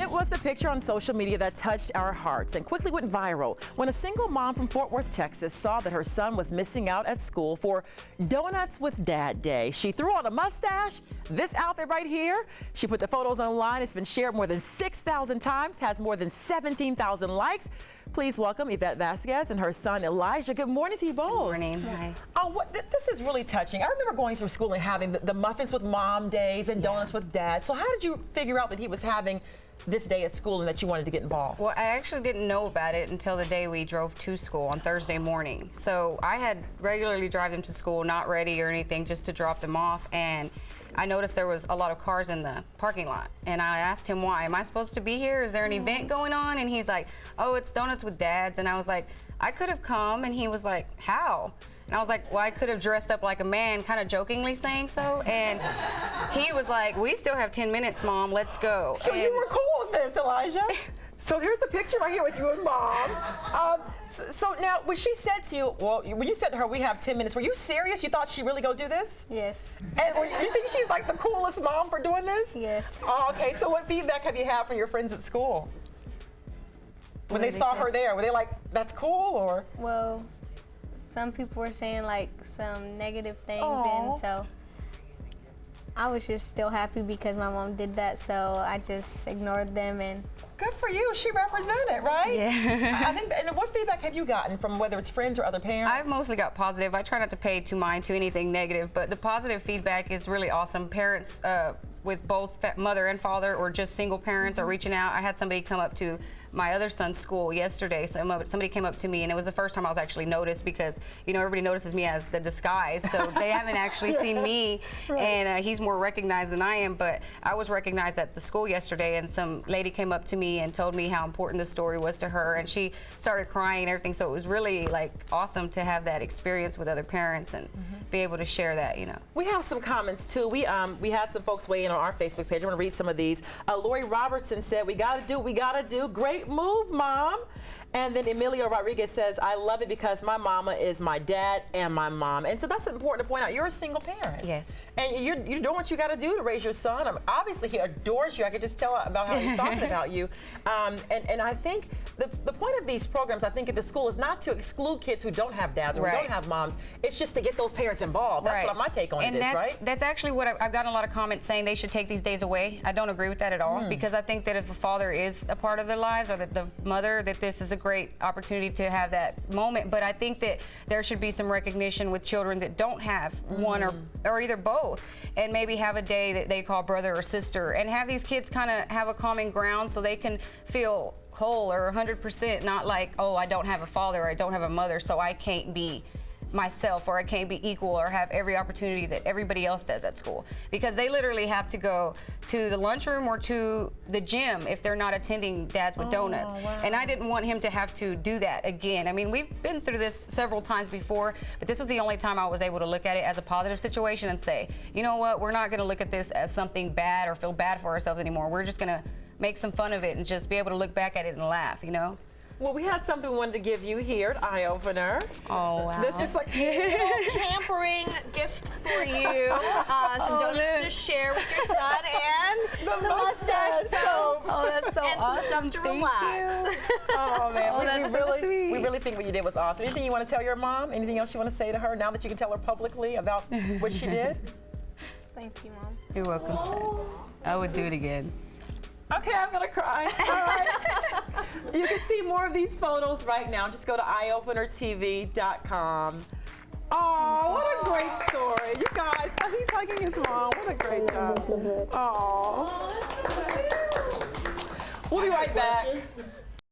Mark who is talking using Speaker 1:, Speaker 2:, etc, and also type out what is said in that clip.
Speaker 1: It was the picture on social media that touched our hearts and quickly went viral when a single mom from Fort Worth, Texas saw that her son was missing out at school for Donuts with Dad Day. She threw on a mustache, this outfit right here. She put the photos online. It's been shared more than 6,000 times, has more than 17,000 likes. Please welcome Yvette Vasquez and her son Elijah. Good morning to you both.
Speaker 2: Good morning. Hi.
Speaker 1: Oh, this is really touching. I remember going through school and having the muffins with mom days and donuts with dad. So how did you figure out that he was having this day at school and that you wanted to get involved?
Speaker 2: Well, I actually didn't know about it until the day we drove to school on Thursday morning. So I had regularly drive them to school, not ready or anything, just to drop them off. And I noticed there was a lot of cars in the parking lot. And I asked him why. Am I supposed to be here? Is there an event going on? And he's like, oh, it's Donuts with Dads. And I was like, I could have come. And he was like, how? And I was like, well, I could have dressed up like a man, kind of jokingly saying so. And he was like, we still have 10 minutes, Mom, let's go.
Speaker 1: So you were cool with this, Elijah? So here's the picture right here with you and Mom. So now, when she said to you, well, when you said to her, we have 10 minutes, were you serious? You thought she'd really go do this?
Speaker 3: Yes.
Speaker 1: And you think she's like the coolest mom for doing this?
Speaker 3: Yes.
Speaker 1: Oh, okay, so what feedback have you had from your friends at school? When they saw her there, were they like, that's cool, or?
Speaker 3: Well, some people were saying like some negative things,
Speaker 1: Aww.
Speaker 3: and so I was just still happy because my mom did that, so I just ignored them. And
Speaker 1: good for you. She represented, right?
Speaker 2: Yeah.
Speaker 1: I think. And what feedback have you gotten from whether it's friends or other parents?
Speaker 2: I've mostly got positive. I try not to pay too mind to anything negative, but the positive feedback is really awesome. Parents with both mother and father or just single parents are reaching out. I had somebody come up to my other son's school yesterday. Somebody came up to me, and it was the first time I was actually noticed because, you know, everybody notices me as the disguise, so they haven't actually seen me, right. And he's more recognized than I am, but I was recognized at the school yesterday, and some lady came up to me and told me how important the story was to her, and she started crying and everything, so it was really, like, awesome to have that experience with other parents and be able to share that, you know.
Speaker 1: We have some comments, too. We had some folks weigh in on our Facebook page. I'm going to read some of these. Lori Robertson said, we got to do what we got to do. Great move, Mom. And then Emilio Rodriguez says, I love it because my mama is my dad and my mom. And so that's important to point out. You're a single parent.
Speaker 2: Yes.
Speaker 1: And you're doing what you got to do to raise your son. Obviously, he adores you. I could just tell about how he's talking about you. And I think the point of these programs, I think, at the school is not to exclude kids who don't have dads or who don't have moms. It's just to get those parents involved. That's what my take on it is, right?
Speaker 2: That's actually what I've gotten a lot of comments saying they should take these days away. I don't agree with that at all because I think that if a father is a part of their lives or that the mother, that this is a great opportunity to have that moment. But I think that there should be some recognition with children that don't have one or either both, and maybe have a day that they call brother or sister and have these kids kind of have a common ground so they can feel whole or 100%, not like, oh, I don't have a father or I don't have a mother, so I can't be myself or I can't be equal or have every opportunity that everybody else does at school, because they literally have to go to the lunchroom or to the gym if they're not attending Dads with Donuts.
Speaker 1: Wow.
Speaker 2: And I didn't want him to have to do that again. I mean, we've been through this several times before, but this was the only time I was able to look at it as a positive situation and say, you know what, we're not going to look at this as something bad or feel bad for ourselves anymore. We're just going to make some fun of it and just be able to look back at it and laugh, you know?
Speaker 1: Well, we had something we wanted to give you here at Eye Opener.
Speaker 2: Oh, wow.
Speaker 1: This is like
Speaker 4: pampering gift for you. Some donuts to share with your son and the mustache soap.
Speaker 2: Oh, that's so
Speaker 4: and
Speaker 2: awesome.
Speaker 4: some stuff to relax.
Speaker 1: Oh, man.
Speaker 2: Oh, that's so sweet.
Speaker 1: We really think what you did was awesome. Anything you want to tell your mom? Anything else you want to say to her now that you can tell her publicly about what she did?
Speaker 3: thank you, Mom.
Speaker 2: You're welcome, son. I would do it again.
Speaker 1: Okay, I'm gonna cry. All right. You can see more of these photos right now. Just go to eyeopenertv.com. Oh, what a great story. You guys, he's hugging his mom. What a great job. Oh. We'll be right back.